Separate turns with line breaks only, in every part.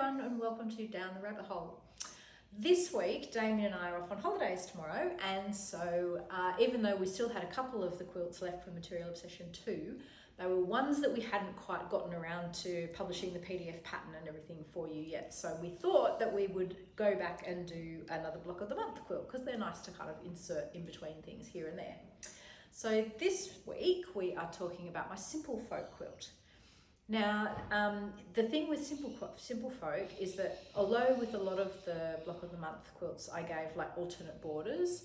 everyone and welcome to Down the Rabbit Hole. This week, Damien and I are off on holidays tomorrow, and so even though we still had a couple of the quilts left from Material Obsession 2, they were ones that we hadn't quite gotten around to publishing the PDF pattern and everything for you yet. So we thought that we would go back and do another Block of the Month quilt because they're nice to kind of insert in between things here and there. So this week we are talking about my Simple Folk quilt. Now, the thing with Simple Folk is that although with a lot of the Block of the Month quilts I gave like alternate borders,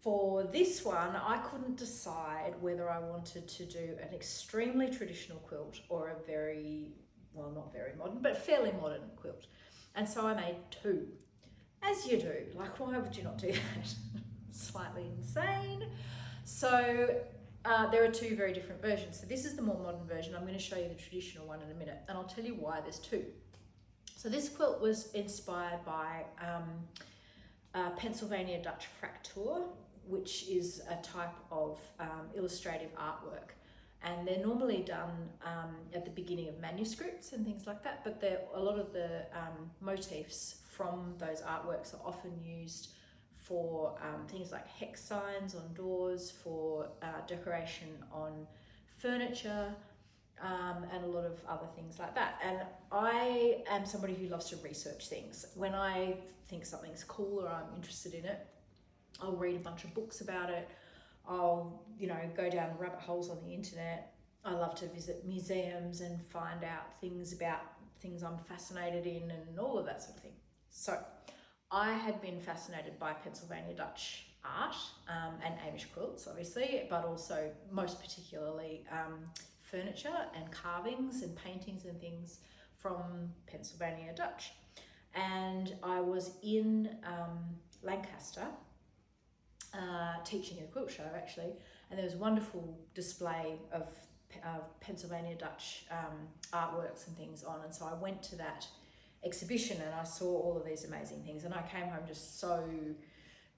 for this one I couldn't decide whether I wanted to do an extremely traditional quilt or a very, well, not very modern, but fairly modern quilt. And so I made two, as you do. Like, why would you not do that? Slightly insane. So there are two very different versions. So this is the more modern version. I'm going to show you the traditional one in a minute, and I'll tell you why there's two. So this quilt was inspired by Pennsylvania Dutch fraktur, which is a type of illustrative artwork. And they're normally done at the beginning of manuscripts and things like that, but a lot of the motifs from those artworks are often used for things like hex signs on doors, for decoration on furniture, and a lot of other things like that. And I am somebody who loves to research things. When I think something's cool or I'm interested in it, I'll read a bunch of books about it. I'll, go down rabbit holes on the internet. I love to visit museums and find out things about things I'm fascinated in and all of that sort of thing. So I had been fascinated by Pennsylvania Dutch art and Amish quilts, obviously, but also most particularly furniture and carvings and paintings and things from Pennsylvania Dutch. And I was in Lancaster teaching a quilt show, actually, and there was a wonderful display of Pennsylvania Dutch artworks and things on, and so I went to that exhibition and I saw all of these amazing things, and I came home just so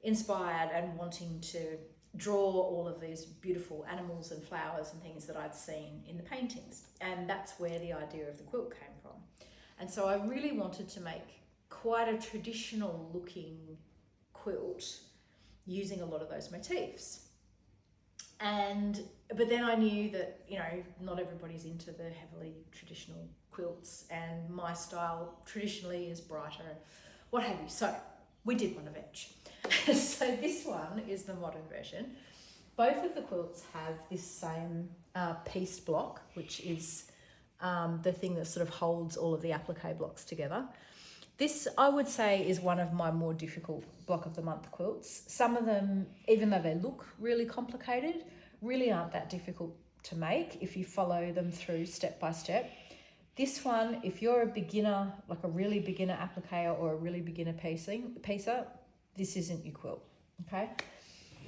inspired and wanting to draw all of these beautiful animals and flowers and things that I'd seen in the paintings, and that's where the idea of the quilt came from. And so I really wanted to make quite a traditional looking quilt using a lot of those motifs. But then I knew that, not everybody's into the heavily traditional quilts, and my style traditionally is brighter and what have you. So we did one of each. So this one is the modern version. Both of the quilts have this same pieced block, which is the thing that sort of holds all of the applique blocks together. This, I would say, is one of my more difficult Block of the Month quilts. Some of them, even though they look really complicated, really aren't that difficult to make if you follow them through step by step. This one, if you're a beginner, like a really beginner appliquer or a really beginner piecer, this isn't your quilt, okay?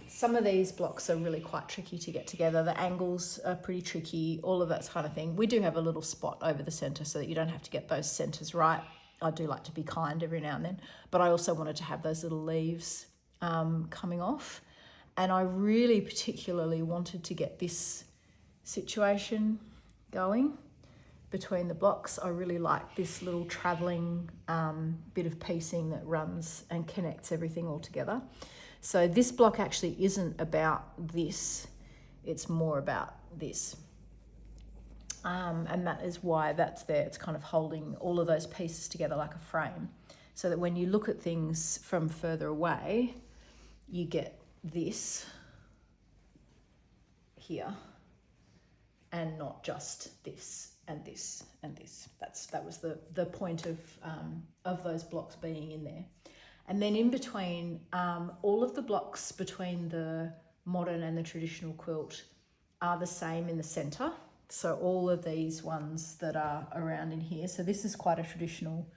Some of these blocks are really quite tricky to get together. The angles are pretty tricky, all of that kind of thing. We do have a little spot over the center so that you don't have to get those centers right. I do like to be kind every now and then, but I also wanted to have those little leaves coming off. And I really particularly wanted to get this situation going between the blocks. I really like this little traveling bit of piecing that runs and connects everything all together. So this block actually isn't about this, it's more about this. And that is why that's there. It's kind of holding all of those pieces together like a frame, so that when you look at things from further away, you get this here and not just this and this and this. That was the point of those blocks being in there. And then in between, all of the blocks between the modern and the traditional quilt are the same in the center. So all of these ones that are around in here. So this is quite a traditional,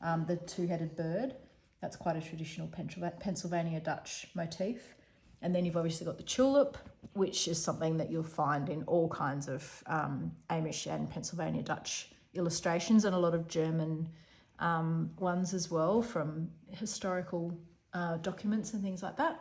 the two-headed bird. That's quite a traditional Pennsylvania Dutch motif. And then you've obviously got the tulip, which is something that you'll find in all kinds of Amish and Pennsylvania Dutch illustrations, and a lot of German ones as well from historical documents and things like that.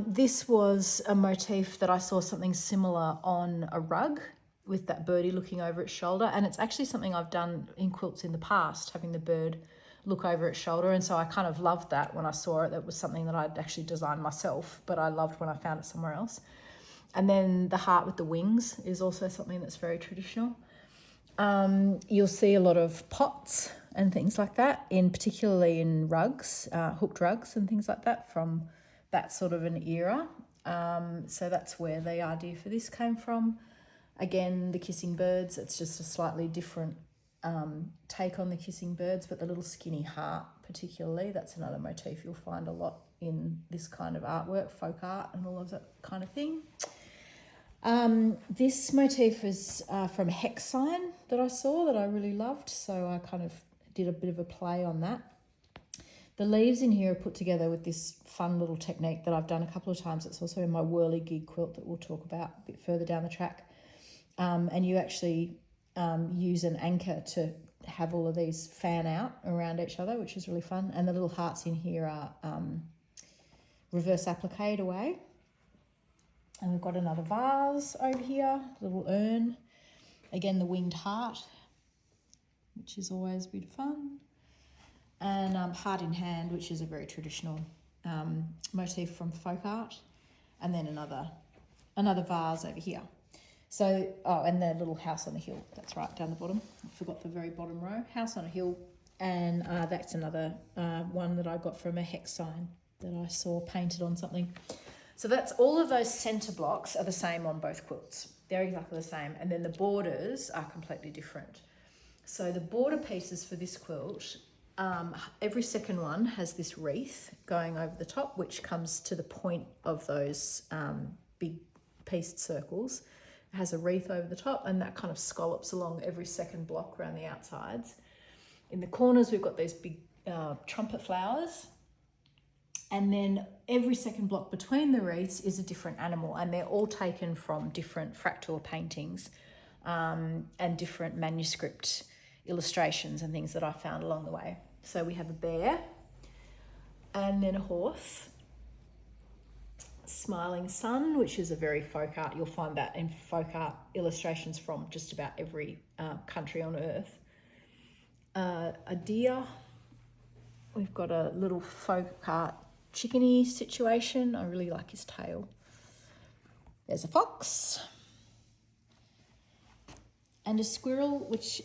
This was a motif that I saw something similar on a rug with that birdie looking over its shoulder. And it's actually something I've done in quilts in the past, having the bird look over its shoulder. And so I kind of loved that when I saw it. That was something that I'd actually designed myself, but I loved when I found it somewhere else. And then the heart with the wings is also something that's very traditional. You'll see a lot of pots and things like that, particularly in rugs, hooked rugs and things like that from that sort of an era. So that's where the idea for this came from. Again, the kissing birds, it's just a slightly different take on the kissing birds, but the little skinny heart particularly, that's another motif you'll find a lot in this kind of artwork, folk art and all of that kind of thing. This motif is from a hex sign that I saw that I really loved, so I kind of did a bit of a play on that. The leaves in here are put together with this fun little technique that I've done a couple of times. It's also in my whirligig quilt that we'll talk about a bit further down the track. And you actually use an anchor to have all of these fan out around each other, which is really fun. And the little hearts in here are reverse appliqued away. And we've got another vase over here, little urn. Again, the winged heart, which is always a bit of fun. And heart in hand, which is a very traditional motif from folk art. And then another vase over here. So, and the little house on a hill, that's right, down the bottom. I forgot the very bottom row, house on a hill. And that's another one that I got from a hex sign that I saw painted on something. So that's all of those centre blocks are the same on both quilts. They're exactly the same. And then the borders are completely different. So the border pieces for this quilt, every second one has this wreath going over the top, which comes to the point of those big pieced circles. It has a wreath over the top, and that kind of scallops along every second block around the outsides. In the corners, we've got these big trumpet flowers. And then every second block between the wreaths is a different animal, and they're all taken from different fraktur paintings and different manuscript illustrations and things that I found along the way. So we have a bear and then a horse, smiling sun, which is a very folk art. You'll find that in folk art illustrations from just about every country on earth. A deer. We've got a little folk art chickeny situation. I really like his tail. There's a fox and a squirrel, which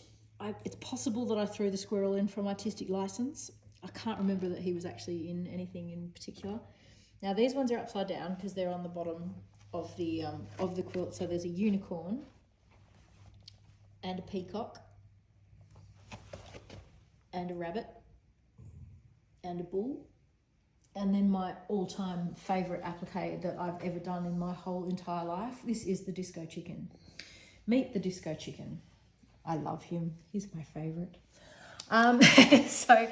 it's possible that I threw the squirrel in from artistic license. I can't remember that he was actually in anything in particular. Now these ones are upside down because they're on the bottom of the quilt. So there's a unicorn and a peacock and a rabbit and a bull. And then my all-time favourite applique that I've ever done in my whole entire life. This is the disco chicken. Meet the disco chicken. I love him. He's my favourite. So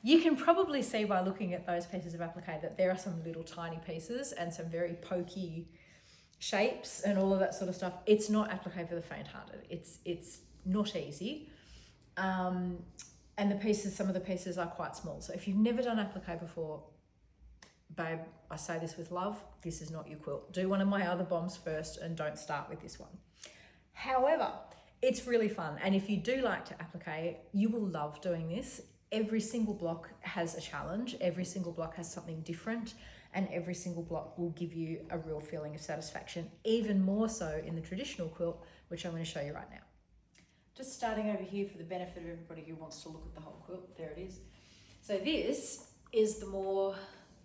you can probably see by looking at those pieces of applique that there are some little tiny pieces and some very pokey shapes and all of that sort of stuff. It's not applique for the faint-hearted. It's not easy. And some of the pieces are quite small. So if you've never done applique before, babe, I say this with love, this is not your quilt. Do one of my other bombs first and don't start with this one. However, it's really fun. And if you do like to applique, you will love doing this. Every single block has a challenge. Every single block has something different. And every single block will give you a real feeling of satisfaction, even more so in the traditional quilt, which I'm going to show you right now. Just starting over here for the benefit of everybody who wants to look at the whole quilt. There it is. So this is the more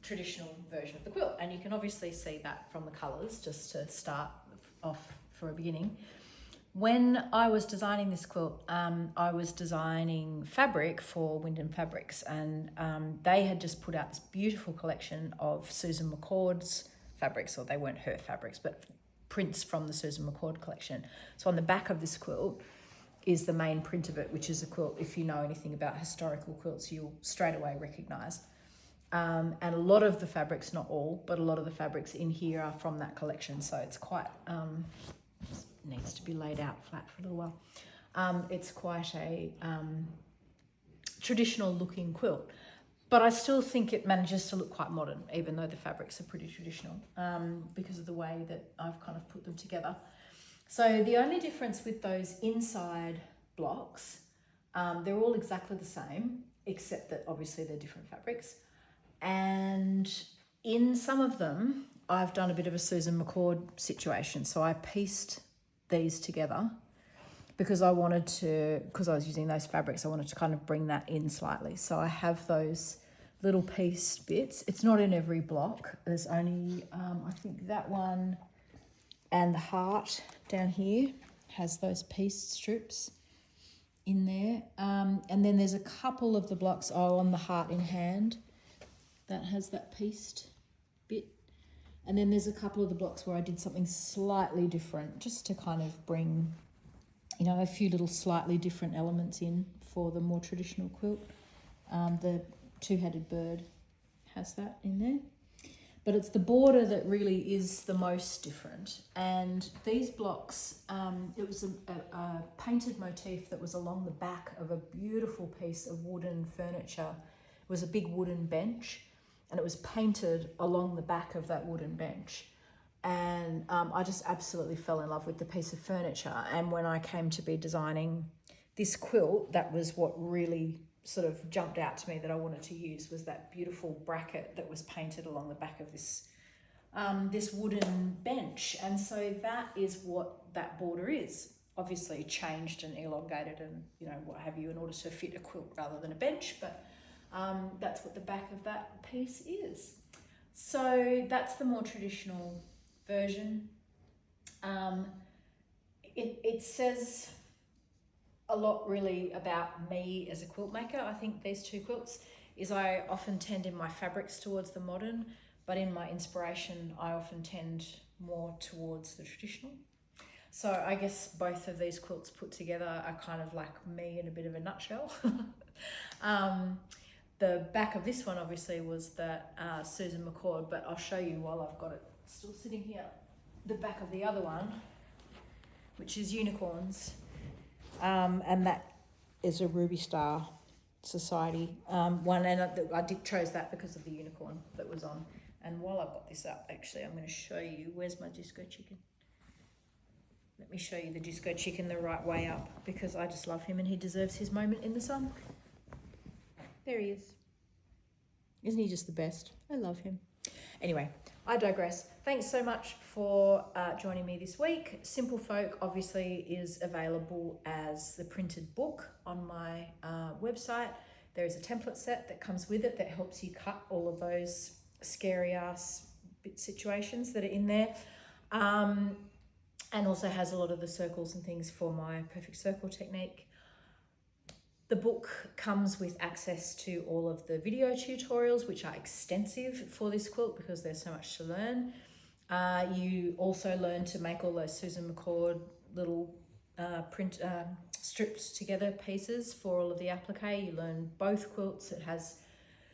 traditional version of the quilt, and you can obviously see that from the colours, just to start off for a beginning. When I was designing this quilt, I was designing fabric for Wyndham Fabrics, and they had just put out this beautiful collection of Susan McCord's fabrics, or they weren't her fabrics, but prints from the Susan McCord collection. So on the back of this quilt is the main print of it, which is a quilt, if you know anything about historical quilts, you'll straight away recognise. And a lot of the fabrics, not all, but a lot of the fabrics in here are from that collection. So it's quite, needs to be laid out flat for a little while. It's quite a traditional looking quilt, but I still think it manages to look quite modern, even though the fabrics are pretty traditional, because of the way that I've kind of put them together. So the only difference with those inside blocks, they're all exactly the same, except that obviously they're different fabrics. And in some of them, I've done a bit of a Susan McCord situation. So I pieced these together because I wanted to, because I was using those fabrics, I wanted to kind of bring that in slightly. So I have those little pieced bits. It's not in every block. There's only, I think that one and the heart down here has those pieced strips in there. And then there's a couple of the blocks, on the heart in hand, that has that pieced bit. And then there's a couple of the blocks where I did something slightly different, just to kind of bring, you know, a few little slightly different elements in for the more traditional quilt. The two-headed bird has that in there. But it's the border that really is the most different. And these blocks, it was a painted motif that was along the back of a beautiful piece of wooden furniture. It was a big wooden bench, and it was painted along the back of that wooden bench. And I just absolutely fell in love with the piece of furniture. And when I came to be designing this quilt, that was what really sort of jumped out to me that I wanted to use, was that beautiful bracket that was painted along the back of this this wooden bench. And so that is what that border is. Obviously changed and elongated and, you know, what have you, in order to fit a quilt rather than a bench, but that's what the back of that piece is. So that's the more traditional version. It says a lot really about me as a quilt maker. I think these two quilts is I often tend in my fabrics towards the modern, but in my inspiration I often tend more towards the traditional. So I guess both of these quilts put together are kind of like me in a bit of a nutshell. The back of this one obviously was that Susan McCord, but I'll show you while I've got it still sitting here, the back of the other one, which is unicorns. And that is a Ruby Star Society one, and I chose that because of the unicorn that was on. And while I've got this up, actually, I'm going to show you, where's my disco chicken? Let me show you the disco chicken the right way up, because I just love him and he deserves his moment in the sun. There he is. Isn't he just the best? I love him. Anyway, I digress. Thanks so much for joining me this week. Simple Folk obviously is available as the printed book on my website. There is a template set that comes with it that helps you cut all of those scary ass bit situations that are in there. And also has a lot of the circles and things for my perfect circle technique. The book comes with access to all of the video tutorials, which are extensive for this quilt because there's so much to learn. You also learn to make all those Susan McCord little print stripped together pieces for all of the applique. You learn both quilts.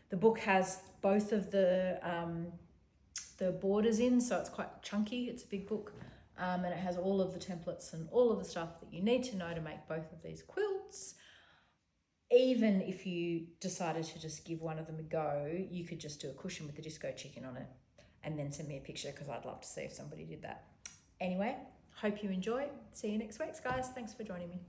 The book has both of the borders in, so it's quite chunky. It's a big book. And it has all of the templates and all of the stuff that you need to know to make both of these quilts. Even if you decided to just give one of them a go, you could just do a cushion with the disco chicken on it and then send me a picture, because I'd love to see if somebody did that. Anyway, hope you enjoy. See you next week, guys. Thanks for joining me.